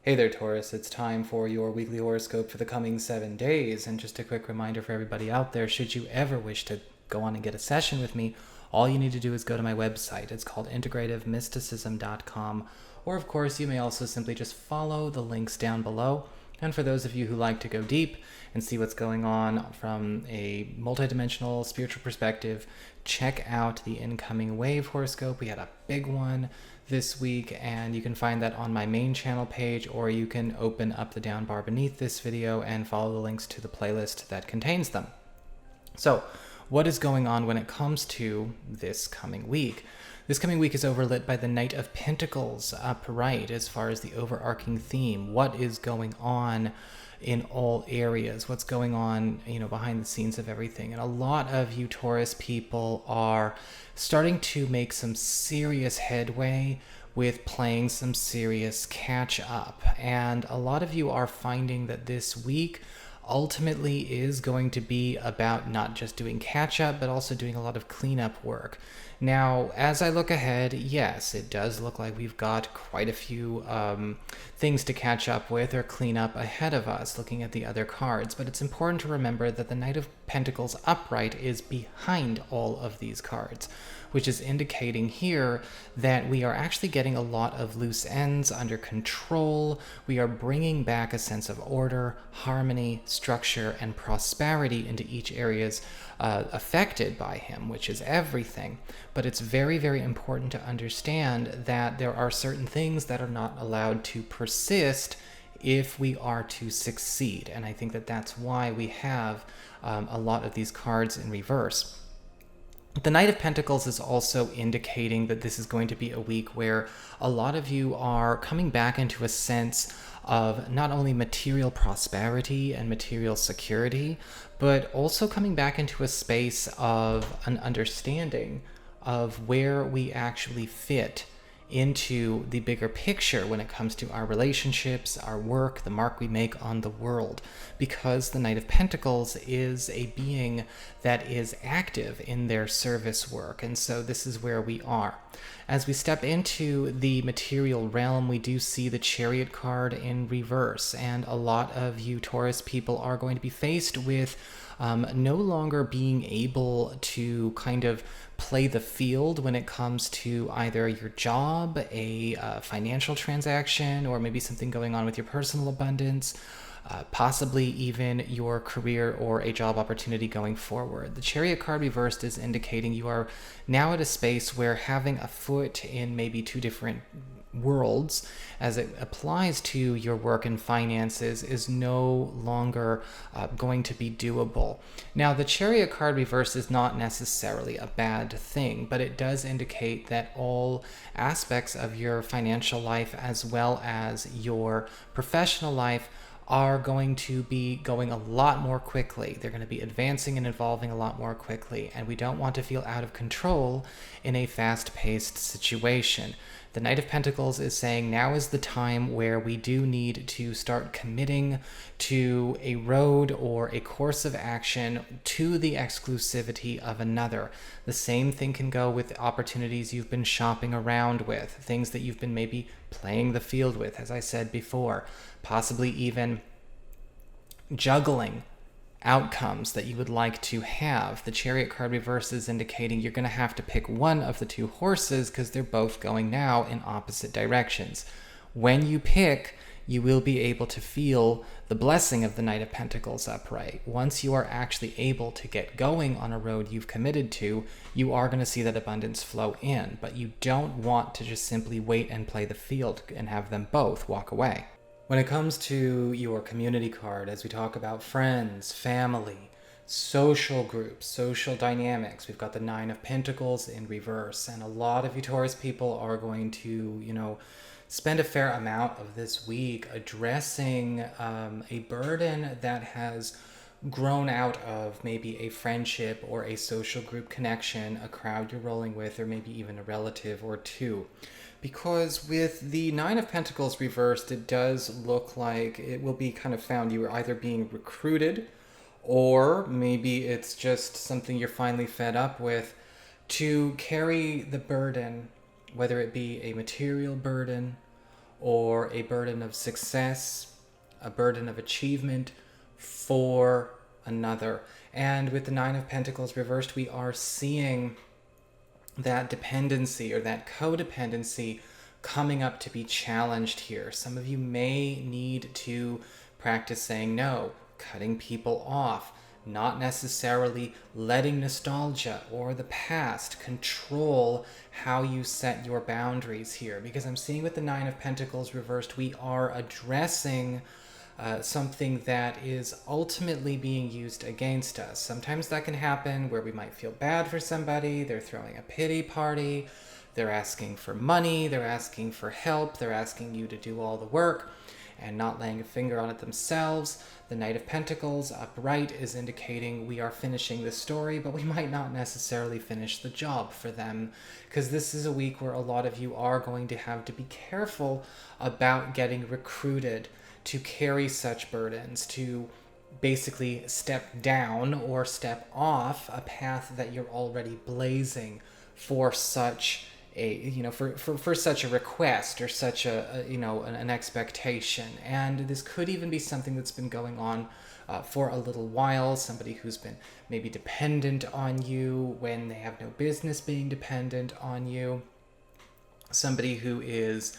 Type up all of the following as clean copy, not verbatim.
Hey there, Taurus. It's time for your weekly horoscope for the coming 7 days. And just a quick reminder for everybody out there, should you ever wish to go on and get a session with me, all you need to do is go to my website. It's called integrativemysticism.com. Or, of course, you may also simply just follow the links down below. And for those of you who like to go deep and see what's going on from a multidimensional spiritual perspective, check out the incoming wave horoscope. We had a big one this week, and you can find that on my main channel page, or you can open up the down bar beneath this video and follow the links to the playlist that contains them. So, what is going on when it comes to this coming week? This coming week is overlit by the Knight of Pentacles upright as far as the overarching theme. What is going on in all areas? What's going on, behind the scenes of everything? And a lot of you Taurus people are starting to make some serious headway with playing some serious catch up. And a lot of you are finding that this week ultimately is going to be about not just doing catch up, but also doing a lot of cleanup work. Now, as I look ahead, yes, it does look like we've got quite a few things to catch up with or clean up ahead of us, looking at the other cards. But it's important to remember that the Knight of Pentacles upright is behind all of these cards, which is indicating here that we are actually getting a lot of loose ends under control. We are bringing back a sense of order, harmony, structure, and prosperity into each areas affected by him, which is everything. But it's very, very important to understand that there are certain things that are not allowed to persist if we are to succeed. And I think that that's why we have a lot of these cards in reverse. The Knight of Pentacles is also indicating that this is going to be a week where a lot of you are coming back into a sense of not only material prosperity and material security, but also coming back into a space of an understanding of where we actually fit into the bigger picture when it comes to our relationships, our work, the mark we make on the world, because the Knight of Pentacles is a being that is active in their service work. And so this is where we are. As we step into the material realm, we do see the Chariot card in reverse, and a lot of you Taurus people are going to be faced with no longer being able to kind of play the field when it comes to either your job, a financial transaction, or maybe something going on with your personal abundance, possibly even your career or a job opportunity going forward. The Chariot card reversed is indicating you are now at a space where having a foot in maybe two different worlds as it applies to your work and finances is no longer going to be doable. Now, the Chariot card reverse is not necessarily a bad thing, but it does indicate that all aspects of your financial life as well as your professional life are going to be going a lot more quickly. They're going to be advancing and evolving a lot more quickly, and we don't want to feel out of control in a fast-paced situation. The Knight of Pentacles is saying now is the time where we do need to start committing to a road or a course of action to the exclusivity of another. The same thing can go with opportunities you've been shopping around with, things that you've been maybe playing the field with, as I said before, possibly even juggling outcomes that you would like to have. The Chariot card reverse is indicating you're going to have to pick one of the two horses because they're both going now in opposite directions. When you pick, you will be able to feel the blessing of the Knight of Pentacles upright. Once you are actually able to get going on a road you've committed to, you are going to see that abundance flow in, but you don't want to just simply wait and play the field and have them both walk away. When it comes to your community card, as we talk about friends, family, social groups, social dynamics, we've got the Nine of Pentacles in reverse, and a lot of you Taurus people are going to, spend a fair amount of this week addressing a burden that has grown out of maybe a friendship or a social group connection, a crowd you're rolling with, or maybe even a relative or two. Because with the Nine of Pentacles reversed, it does look like it will be kind of found you are either being recruited, or maybe it's just something you're finally fed up with, to carry the burden, whether it be a material burden or a burden of success, a burden of achievement for another. And with the Nine of Pentacles reversed, we are seeing that dependency or that codependency coming up to be challenged here. Some of you may need to practice saying no, cutting people off, not necessarily letting nostalgia or the past control how you set your boundaries here. Because I'm seeing with the Nine of Pentacles reversed, we are addressing something that is ultimately being used against us. Sometimes that can happen where we might feel bad for somebody, they're throwing a pity party, they're asking for money, they're asking for help, they're asking you to do all the work and not laying a finger on it themselves. The Knight of Pentacles upright is indicating we are finishing the story, but we might not necessarily finish the job for them, because this is a week where a lot of you are going to have to be careful about getting recruited to carry such burdens, to basically step down or step off a path that you're already blazing for such a, for such a request or such an expectation. And this could even be something that's been going on for a little while, somebody who's been maybe dependent on you when they have no business being dependent on you, somebody who is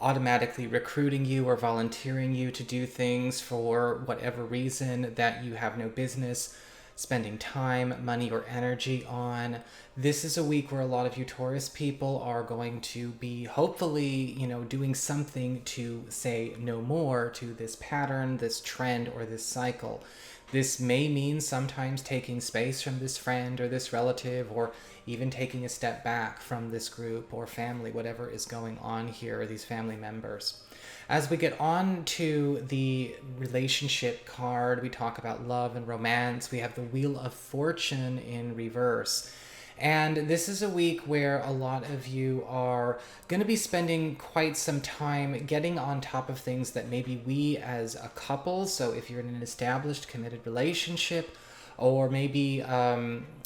automatically recruiting you or volunteering you to do things for whatever reason that you have no business spending time, money, or energy on. This is a week where a lot of you Taurus people are going to be hopefully, doing something to say no more to this pattern, this trend, or this cycle. This may mean sometimes taking space from this friend or this relative, or even taking a step back from this group or family, whatever is going on here, or these family members. As we get on to the relationship card, we talk about love and romance. We have the Wheel of Fortune in reverse. And this is a week where a lot of you are going to be spending quite some time getting on top of things that maybe we as a couple, so if you're in an established, committed relationship, or maybe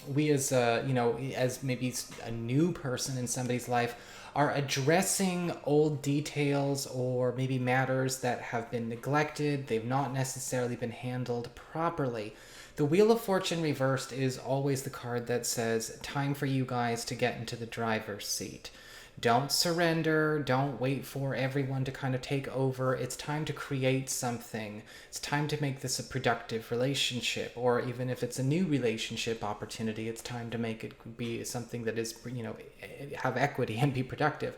we as as maybe a new person in somebody's life, are addressing old details or maybe matters that have been neglected. They've not necessarily been handled properly. The Wheel of Fortune reversed is always the card that says, time for you guys to get into the driver's seat. Don't surrender. Don't wait for everyone to kind of take over. It's time to create something. It's time to make this a productive relationship, or even if it's a new relationship opportunity, it's time to make it be something that is, have equity and be productive.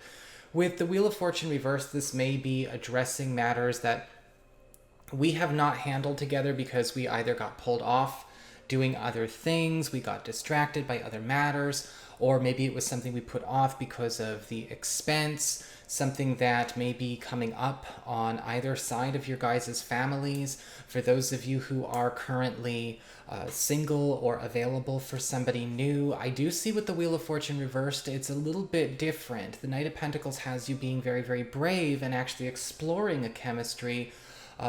With the Wheel of Fortune reversed, this may be addressing matters that we have not handled together because we either got pulled off doing other things, we got distracted by other matters, or maybe it was something we put off because of the expense, something that may be coming up on either side of your guys' families. For those of you who are currently single or available for somebody new, I do see with the Wheel of Fortune reversed, it's a little bit different. The Knight of Pentacles has you being very, very brave and actually exploring a chemistry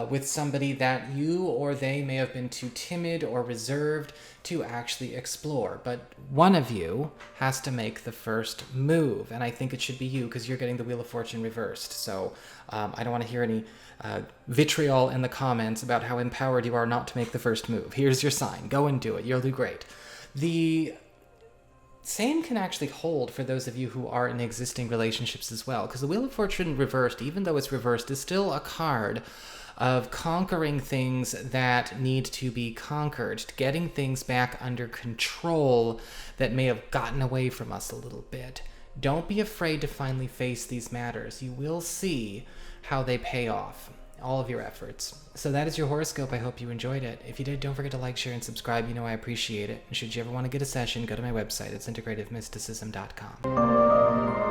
with somebody that you or they may have been too timid or reserved to actually explore. But one of you has to make the first move, and I think it should be you because you're getting the Wheel of Fortune reversed. So I don't want to hear any vitriol in the comments about how empowered you are not to make the first move. Here's your sign. Go and do it. You'll do great. The same can actually hold for those of you who are in existing relationships as well, because the Wheel of Fortune reversed, even though it's reversed, is still a card of conquering things that need to be conquered, getting things back under control that may have gotten away from us a little bit. Don't be afraid to finally face these matters. You will see how they pay off, all of your efforts. So that is your horoscope. I hope you enjoyed it. If you did, don't forget to like, share, and subscribe. You know I appreciate it. And should you ever want to get a session, go to my website. It's integrativemysticism.com.